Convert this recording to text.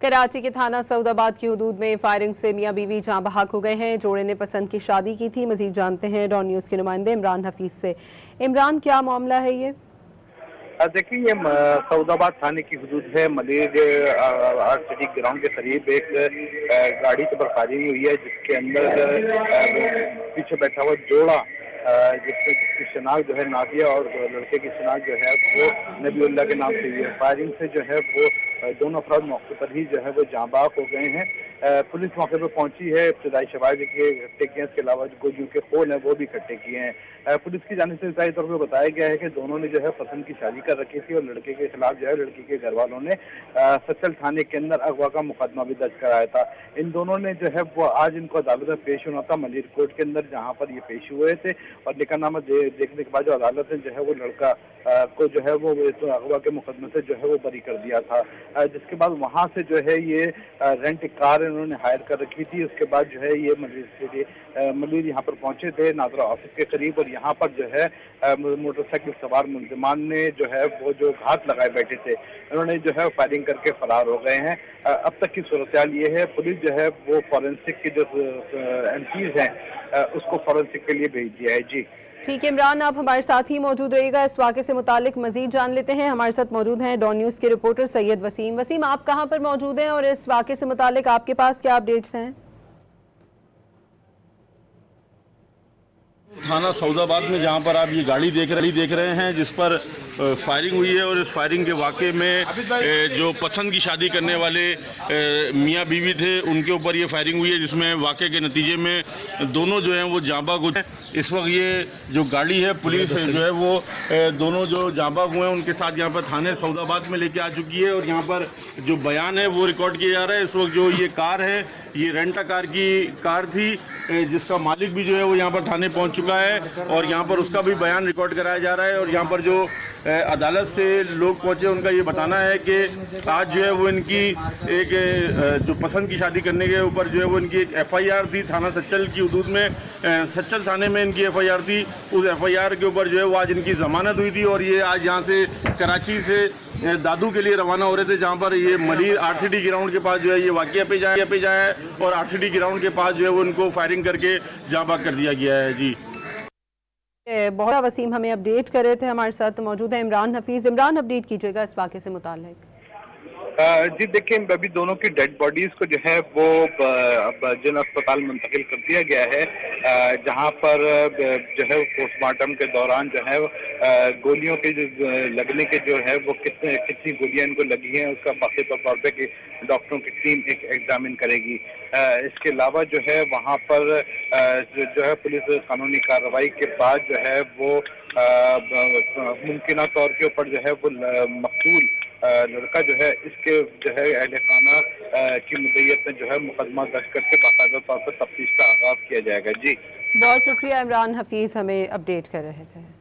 कराची के थाना सऊदाबाद की हदूद में फायरिंग से मियां बीवी जाँ बहक हो गए हैं। जोड़े ने पसंद की शादी की थी। मजीद जानते हैं डॉन न्यूज़ के नुमाइंदे इमरान हफीज से। इमरान, क्या मामला है ये? देखिए, ये सऊदाबाद थाने की हदूद है। मलिर आरसीडी ग्राउंड के करीब एक गाड़ी के ऊपर फायरिंग हुई है, जिसके अंदर पीछे बैठा हुआ जोड़ा जिसकी शनाख्त जो है नादिया और लड़के की शनाख्त जो है वो नबीउल्लाह के नाम से हुई है। फायरिंग से जो है वो दोनों अफराद मौके पर ही जो है वो जाँ बहक हो गए हैं। पुलिस मौके पर पहुंची है। इब्तदाई शवाहिद इकट्ठे किए, इसके अलावा जो के खोल हैं वो भी इकट्ठे किए हैं। पुलिस की जानिब से इब्तदाई तौर पर बताया गया है कि दोनों ने जो है पसंद की शादी कर रखी थी और लड़के के खिलाफ जो है लड़की के घर वालों ने सच्चल थाने के अंदर अगवा का मुकदमा भी दर्ज कराया था। इन दोनों ने जो है वो आज इनको अदालत में पेश होना था, मलिर कोर्ट के अंदर, जहाँ पर ये पेश हुए थे। और निकाहनामा देखने के बाद जो अदालत ने जो है वो लड़का को जो है वो अगवा के मुकदमे से जो है वो बरी कर दिया था। जिसके बाद वहाँ से जो है ये रेंट कार इन्होंने हायर कर रखी थी। उसके बाद जो है ये मलिर यहाँ पर पहुंचे थे नादरा ऑफिस के करीब, और यहाँ पर जो है मोटरसाइकिल सवार मुलजिमान ने जो है वो जो घात लगाए बैठे थे, उन्होंने जो है फायरिंग करके फरार हो गए हैं। अब तक की सूरत ये है, पुलिस जो है वो फॉरेंसिक के जो एमपीज हैं उसको फॉरेंसिक के लिए भेज दिया है। जी ठीक है इमरान, आप हमारे साथ ही मौजूद रहिएगा। इस वाक़े से मुतालिक मजीद जान लेते हैं। हमारे साथ मौजूद हैं डॉन न्यूज़ के रिपोर्टर सैयद वसीम। वसीम, आप कहाँ पर मौजूद हैं और इस वाक़े से मुतालिक आपके पास क्या अपडेट्स हैं? थाना सऊदाबाद में जहां पर आप ये गाड़ी देख रहे हैं जिस पर फायरिंग हुई है, और इस फायरिंग के वाक़े में जो पसंद की शादी करने वाले मियां बीवी थे उनके ऊपर ये फायरिंग हुई है, जिसमें वाक़े के नतीजे में दोनों जो हैं वो जाँ बहक हुए। इस वक्त ये जो गाड़ी है पुलिस जो है वो दोनों जो जाँ बहक हुए हैं उनके साथ यहाँ पर थाने सऊदाबाद में लेके आ चुकी है, और यहाँ पर जो बयान है वो रिकॉर्ड किया जा रहा है। इस वक्त जो ये कार है ये रेंटा कार की कार थी, जिसका मालिक भी जो है वो यहाँ पर थाने पहुँच चुका है, और यहाँ पर उसका भी बयान रिकॉर्ड कराया जा रहा है। और यहाँ पर जो अदालत से लोग पहुँचे उनका ये बताना है कि आज जो है वो इनकी एक जो पसंद की शादी करने के ऊपर जो है वो इनकी एक एफआईआर थी थाना सच्चल की हदूद में। सच्चल थाने में इनकी एफआईआर थी। उस एफआईआर के ऊपर जो है वो आज इनकी जमानत हुई थी, और ये आज यहाँ से कराची से दादू के लिए रवाना हो रहे थे, जहाँ पर ये मलिर आरसीडी ग्राउंड के पास जो है ये वाक़या पे जाया है, और आरसीडी ग्राउंड के पास जो है वो उनको फायरिंग करके जाँ बहक कर दिया गया है। जी बहुत वसीम हमें अपडेट कर रहे थे। हमारे साथ मौजूद है इमरान हफीज। इमरान, अपडेट कीजिएगा इस वाक़े से मुताल्लिक। जी देखिए, अभी दोनों की डेड बॉडीज को जो है वो जिन अस्पताल मुंतकिल कर दिया गया है, जहां पर जो है पोस्टमार्टम के दौरान जो है गोलियों के जो लगने के जो है वो कितनी गोलियां इनको लगी हैं उसका बाकी तौर पे कि डॉक्टरों की टीम एक एग्जामिन करेगी। इसके अलावा जो है वहां पर जो है पुलिस कानूनी कार्रवाई के बाद जो है वो मुमकिन तौर के ऊपर जो है वो मकतूल लड़का जो है इसके जो है अहले खाना की मुद्दत में जो है मुकदमा दर्ज करके बाकायदा तौर पर तफ्तीश का आगाज किया जाएगा। जी बहुत शुक्रिया इमरान हफीज, हमें अपडेट कर रहे थे।